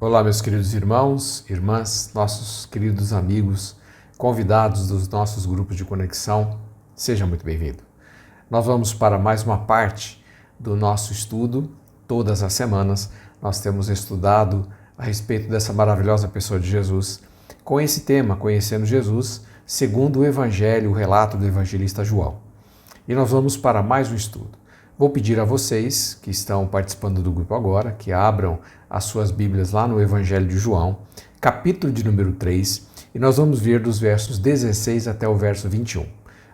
Olá, meus queridos irmãos, irmãs, nossos queridos amigos, convidados dos nossos grupos de conexão, seja muito bem-vindo. Nós vamos para mais uma parte do nosso estudo. Todas as semanas nós temos estudado a respeito dessa maravilhosa pessoa de Jesus, com esse tema, Conhecendo Jesus, segundo o Evangelho, o relato do evangelista João. E nós vamos para mais um estudo. Vou pedir a vocês que estão participando do grupo agora, que abram as suas Bíblias lá no Evangelho de João, capítulo de número 3, e nós vamos ver dos versos 16 até o verso 21.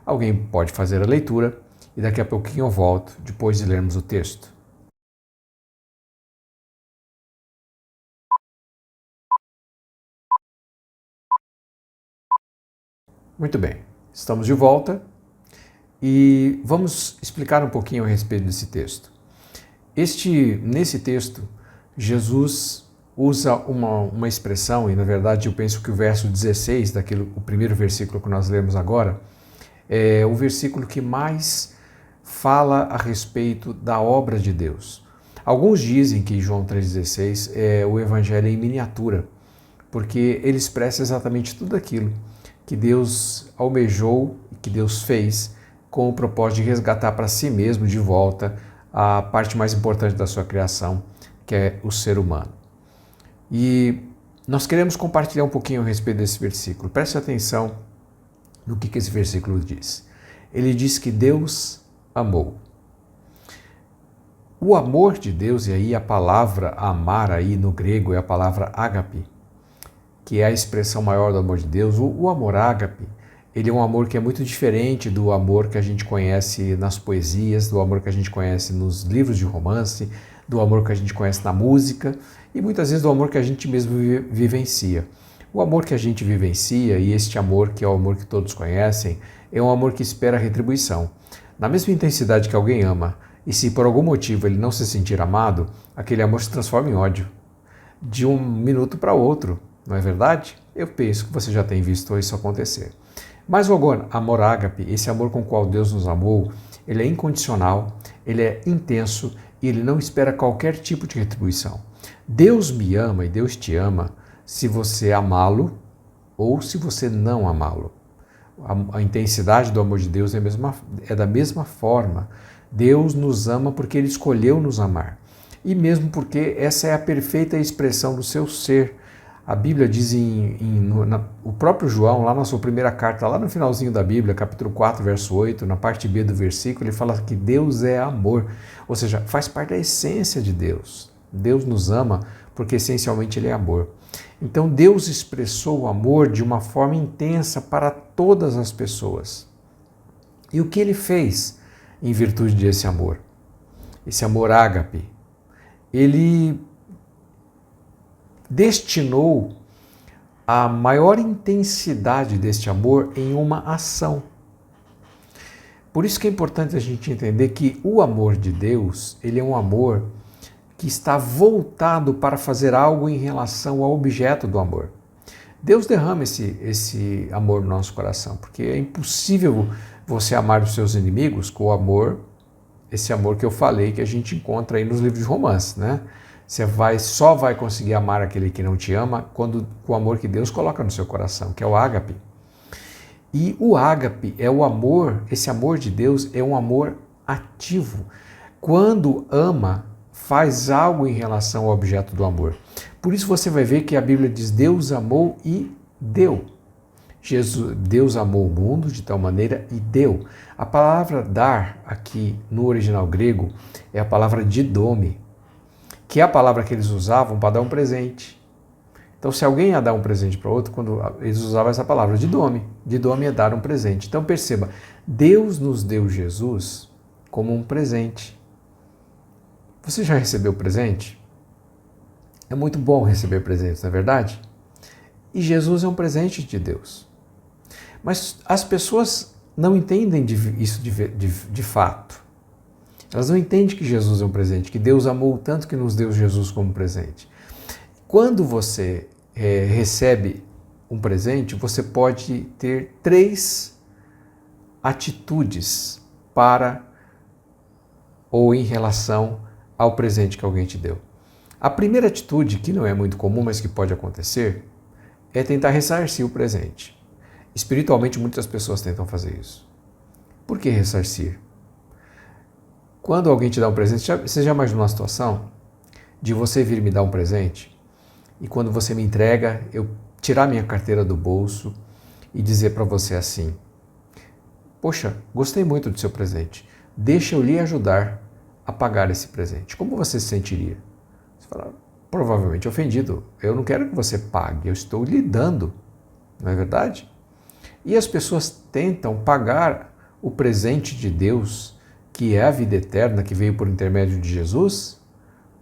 Alguém pode fazer a leitura e daqui a pouquinho eu volto, depois de lermos o texto. Muito bem, estamos de volta e vamos explicar um pouquinho a respeito desse texto. Nesse texto, Jesus usa uma expressão, e na verdade eu penso que o verso 16, o primeiro versículo que nós lemos agora, é o versículo que mais fala a respeito da obra de Deus. Alguns dizem que João 3,16 é o evangelho em miniatura, porque ele expressa exatamente tudo aquilo que Deus almejou e que Deus fez com o propósito de resgatar para si mesmo de volta a parte mais importante da sua criação, que é o ser humano. E nós queremos compartilhar um pouquinho a respeito desse versículo. Preste atenção no que esse versículo diz. Ele diz que Deus amou. O amor de Deus, e aí a palavra amar aí no grego é a palavra ágape, que é a expressão maior do amor de Deus. O amor ágape, ele é um amor que é muito diferente do amor que a gente conhece nas poesias, do amor que a gente conhece nos livros de romance, do amor que a gente conhece na música e muitas vezes do amor que a gente mesmo vivencia. O amor que a gente vivencia, e este amor que é o amor que todos conhecem, é um amor que espera retribuição. Na mesma intensidade que alguém ama, e se por algum motivo ele não se sentir amado, aquele amor se transforma em ódio, de um minuto para outro, não é verdade? Eu penso que você já tem visto isso acontecer. Mas o amor ágape, esse amor com o qual Deus nos amou, ele é incondicional, ele é intenso e ele não espera qualquer tipo de retribuição. Deus me ama e Deus te ama se você amá-lo ou se você não amá-lo. A intensidade do amor de Deus é da mesma forma. Deus nos ama porque Ele escolheu nos amar. E mesmo porque essa é a perfeita expressão do seu ser. A Bíblia diz o próprio João, lá na sua primeira carta, lá no finalzinho da Bíblia, capítulo 4, verso 8, na parte B do versículo, ele fala que Deus é amor, ou seja, faz parte da essência de Deus. Deus nos ama porque essencialmente Ele é amor. Então Deus expressou o amor de uma forma intensa para todas as pessoas. E o que Ele fez em virtude desse amor? Esse amor ágape, Ele destinou a maior intensidade deste amor em uma ação. Por isso que é importante a gente entender que o amor de Deus, ele é um amor que está voltado para fazer algo em relação ao objeto do amor. Deus derrama esse amor no nosso coração, porque é impossível você amar os seus inimigos com o amor, esse amor que eu falei que a gente encontra aí nos livros de romance, né? Você só vai conseguir amar aquele que não te ama com o amor que Deus coloca no seu coração, que é o ágape. E o ágape é o amor, esse amor de Deus é um amor ativo. Quando ama, faz algo em relação ao objeto do amor. Por isso você vai ver que a Bíblia diz Deus amou e deu. Deus amou o mundo de tal maneira e deu. A palavra dar aqui no original grego é a palavra didome, que é a palavra que eles usavam para dar um presente. Então, se alguém ia dar um presente para outro, quando eles usavam essa palavra, didome. Didome é dar um presente. Então, perceba, Deus nos deu Jesus como um presente. Você já recebeu presente? É muito bom receber presentes, não é verdade? E Jesus é um presente de Deus. Mas as pessoas não entendem isso de fato. Elas não entendem que Jesus é um presente, que Deus amou tanto que nos deu Jesus como presente. Quando você recebe um presente, você pode ter 3 atitudes para ou em relação ao presente que alguém te deu. A primeira atitude, que não é muito comum, mas que pode acontecer, é tentar ressarcir o presente. Espiritualmente, muitas pessoas tentam fazer isso. Por que ressarcir? Quando alguém te dá um presente, você já imaginou uma situação de você vir me dar um presente e quando você me entrega, eu tirar minha carteira do bolso e dizer para você assim: poxa, gostei muito do seu presente, deixa eu lhe ajudar a pagar esse presente. Como você se sentiria? Você fala, provavelmente ofendido. Eu não quero que você pague, eu estou lhe dando, não é verdade? E as pessoas tentam pagar o presente de Deus, que é a vida eterna, que veio por intermédio de Jesus,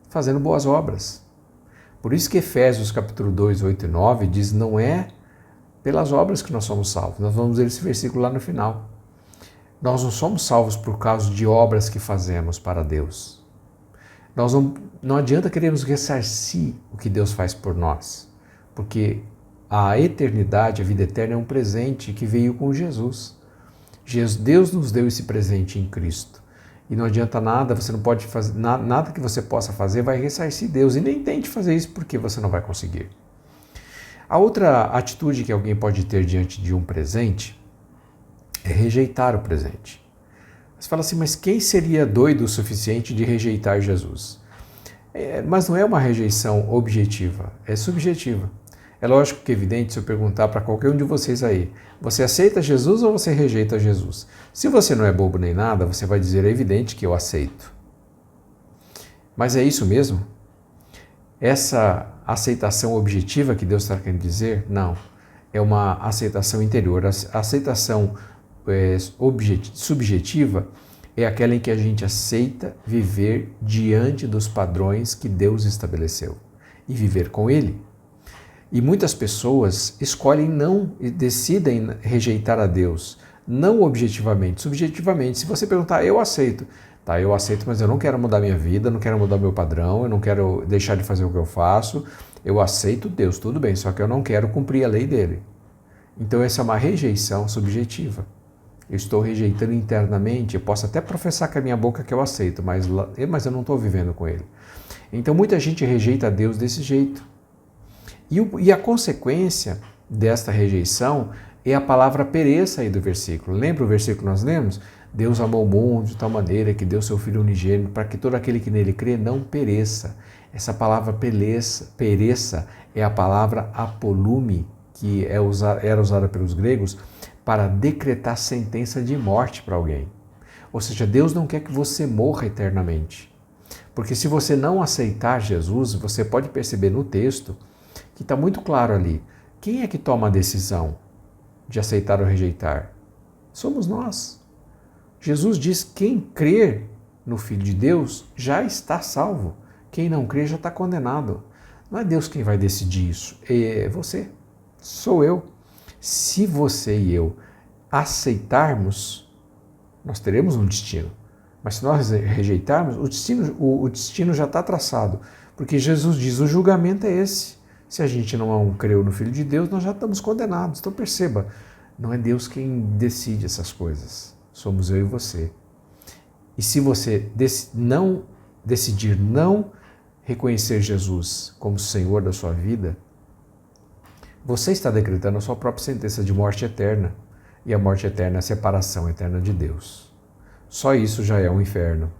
fazendo boas obras. Por isso que Efésios capítulo 2, 8 e 9 diz, não é pelas obras que nós somos salvos. Nós vamos ver esse versículo lá no final. Nós não somos salvos por causa de obras que fazemos para Deus. Não adianta queremos ressarcir o que Deus faz por nós, porque a eternidade, a vida eterna é um presente que veio com Jesus. Deus nos deu esse presente em Cristo. E não adianta nada, você não pode fazer, nada que você possa fazer vai ressarcir Deus. E nem tente fazer isso porque você não vai conseguir. A outra atitude que alguém pode ter diante de um presente é rejeitar o presente. Você fala assim, mas quem seria doido o suficiente de rejeitar Jesus? Mas não é uma rejeição objetiva, é subjetiva. É lógico que é evidente se eu perguntar para qualquer um de vocês aí, você aceita Jesus ou você rejeita Jesus? Se você não é bobo nem nada, você vai dizer, é evidente que eu aceito. Mas é isso mesmo? Essa aceitação objetiva que Deus está querendo dizer? Não. É uma aceitação interior. A aceitação subjetiva é aquela em que a gente aceita viver diante dos padrões que Deus estabeleceu e viver com Ele. E muitas pessoas escolhem não e decidem rejeitar a Deus, não objetivamente, subjetivamente. Se você perguntar, eu aceito. Tá, eu aceito, mas eu não quero mudar minha vida, não quero mudar meu padrão, eu não quero deixar de fazer o que eu faço. Eu aceito Deus, tudo bem, só que eu não quero cumprir a lei dele. Então essa é uma rejeição subjetiva. Eu estou rejeitando internamente, eu posso até professar com a minha boca que eu aceito, mas eu não estou vivendo com ele. Então muita gente rejeita a Deus desse jeito. E a consequência desta rejeição é a palavra pereça aí do versículo. Lembra o versículo que nós lemos? Deus amou o mundo de tal maneira que deu seu Filho unigênito para que todo aquele que nele crê não pereça. Essa palavra pereça é a palavra apolume, que era usada pelos gregos para decretar sentença de morte para alguém. Ou seja, Deus não quer que você morra eternamente. Porque se você não aceitar Jesus, você pode perceber no texto que está muito claro ali. Quem é que toma a decisão de aceitar ou rejeitar? Somos nós. Jesus diz que quem crer no Filho de Deus já está salvo. Quem não crer já está condenado. Não é Deus quem vai decidir isso, é você, sou eu. Se você e eu aceitarmos, nós teremos um destino. Mas se nós rejeitarmos, o destino já está traçado. Porque Jesus diz, o julgamento é esse. Se a gente não creu no Filho de Deus, nós já estamos condenados. Então perceba, não é Deus quem decide essas coisas. Somos eu e você. E se você decidir não reconhecer Jesus como Senhor da sua vida, você está decretando a sua própria sentença de morte eterna. E a morte eterna é a separação eterna de Deus. Só isso já é um inferno.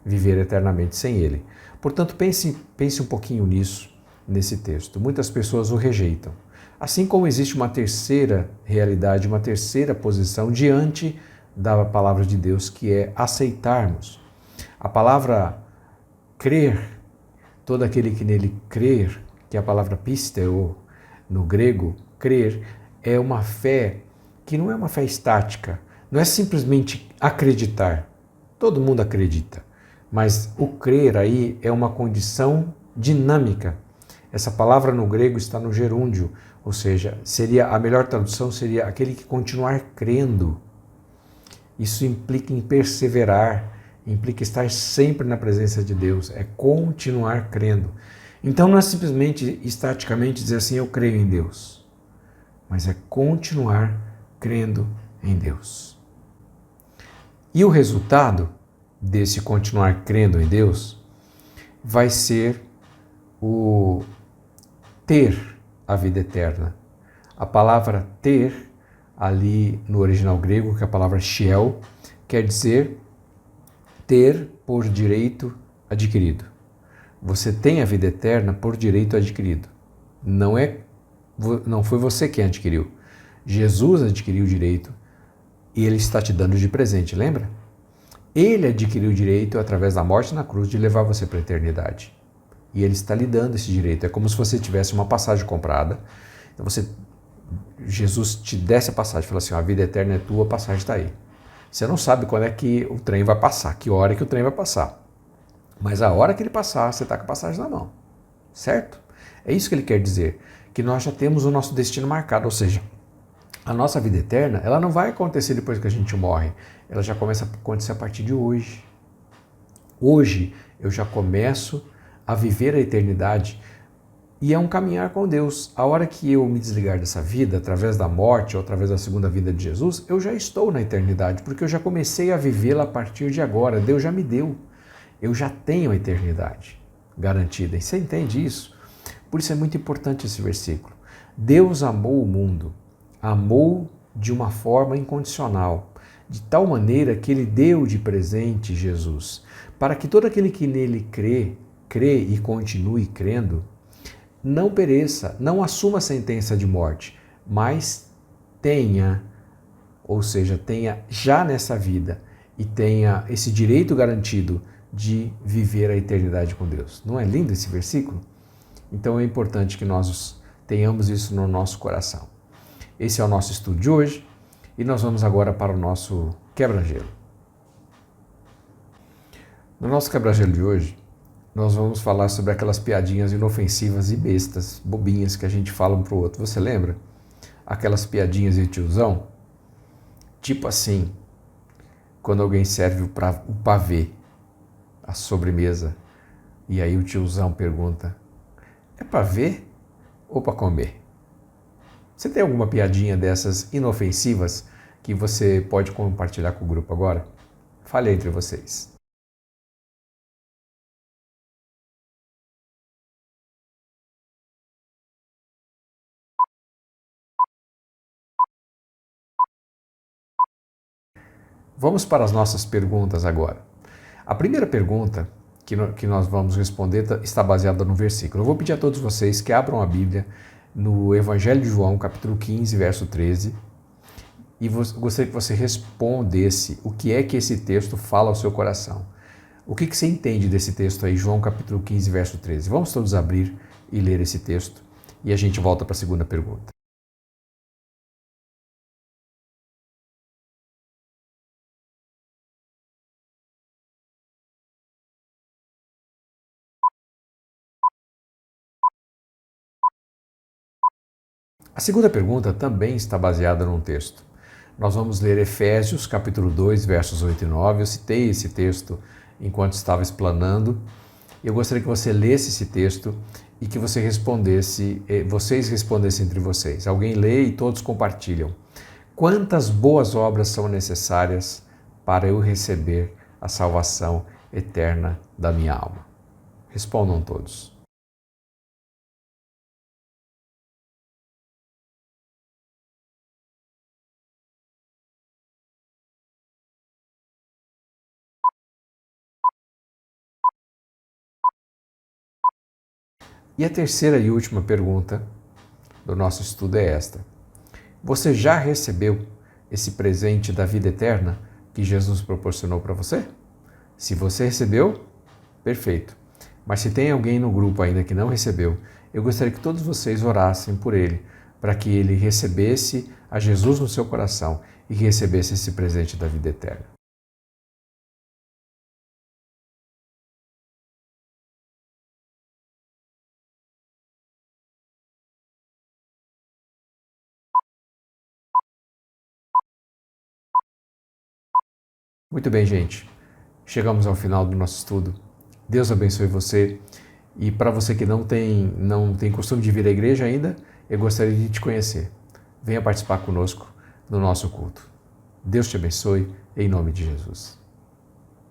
Viver eternamente sem Ele. Portanto, pense um pouquinho nisso, nesse texto. Muitas pessoas o rejeitam. Assim como existe uma terceira realidade, uma terceira posição diante da palavra de Deus, que é aceitarmos. A palavra crer, todo aquele que nele crer, que é a palavra pisteo, no grego, crer, é uma fé que não é uma fé estática, não é simplesmente acreditar. Todo mundo acredita, mas o crer aí é uma condição dinâmica. Essa palavra no grego está no gerúndio, ou seja, a melhor tradução seria aquele que continuar crendo. Isso implica em perseverar, implica estar sempre na presença de Deus, é continuar crendo. Então não é simplesmente estaticamente dizer assim, eu creio em Deus, mas é continuar crendo em Deus. E o resultado desse continuar crendo em Deus vai ser o ter a vida eterna. A palavra ter, ali no original grego, que é a palavra shiel, quer dizer ter por direito adquirido. Você tem a vida eterna por direito adquirido. Não foi você quem adquiriu. Jesus adquiriu o direito e ele está te dando de presente, lembra? Ele adquiriu o direito através da morte na cruz de levar você para a eternidade. E ele está lhe dando esse direito. É como se você tivesse uma passagem comprada. Então Jesus te desse a passagem, fala assim, a vida eterna é tua, a passagem está aí. Você não sabe quando é que o trem vai passar, que hora que o trem vai passar. Mas a hora que ele passar, você está com a passagem na mão. Certo? É isso que ele quer dizer. Que nós já temos o nosso destino marcado. Ou seja, a nossa vida eterna, ela não vai acontecer depois que a gente morre. Ela já começa a acontecer a partir de hoje. Hoje eu já começo a viver a eternidade e é um caminhar com Deus. A hora que eu me desligar dessa vida, através da morte ou através da segunda vida de Jesus, eu já estou na eternidade, porque eu já comecei a vivê-la a partir de agora. Deus já me deu. Eu já tenho a eternidade garantida. E você entende isso? Por isso é muito importante esse versículo. Deus amou o mundo, amou de uma forma incondicional, de tal maneira que ele deu de presente Jesus, para que todo aquele que nele crê e continue crendo, não pereça, não assuma a sentença de morte, mas tenha, ou seja, tenha já nessa vida e tenha esse direito garantido de viver a eternidade com Deus. Não é lindo esse versículo? Então é importante que nós tenhamos isso no nosso coração. Esse é o nosso estudo de hoje e nós vamos agora para o nosso quebra-gelo. No nosso quebra-gelo de hoje, nós vamos falar sobre aquelas piadinhas inofensivas e bestas, bobinhas que a gente fala um pro outro. Você lembra? Aquelas piadinhas de tiozão? Tipo assim, quando alguém serve o pavê, a sobremesa, e aí o tiozão pergunta, é para ver ou para comer? Você tem alguma piadinha dessas inofensivas que você pode compartilhar com o grupo agora? Fale entre vocês. Vamos para as nossas perguntas agora. A primeira pergunta que nós vamos responder está baseada no versículo. Eu vou pedir a todos vocês que abram a Bíblia no Evangelho de João, capítulo 15, verso 13, e gostaria que você respondesse o que é que esse texto fala ao seu coração. O que você entende desse texto aí, João capítulo 15, verso 13? Vamos todos abrir e ler esse texto e a gente volta para a segunda pergunta. A segunda pergunta também está baseada num texto. Nós vamos ler Efésios, capítulo 2, versos 8 e 9. Eu citei esse texto enquanto estava explanando. Eu gostaria que você lesse esse texto e que vocês respondessem entre vocês. Alguém lê e todos compartilham. Quantas boas obras são necessárias para eu receber a salvação eterna da minha alma? Respondam todos. E a terceira e última pergunta do nosso estudo é esta. Você já recebeu esse presente da vida eterna que Jesus proporcionou para você? Se você recebeu, perfeito. Mas se tem alguém no grupo ainda que não recebeu, eu gostaria que todos vocês orassem por ele, para que ele recebesse a Jesus no seu coração e recebesse esse presente da vida eterna. Muito bem, gente. Chegamos ao final do nosso estudo. Deus abençoe você. E para você que não tem costume de vir à igreja ainda, eu gostaria de te conhecer. Venha participar conosco no nosso culto. Deus te abençoe, em nome de Jesus.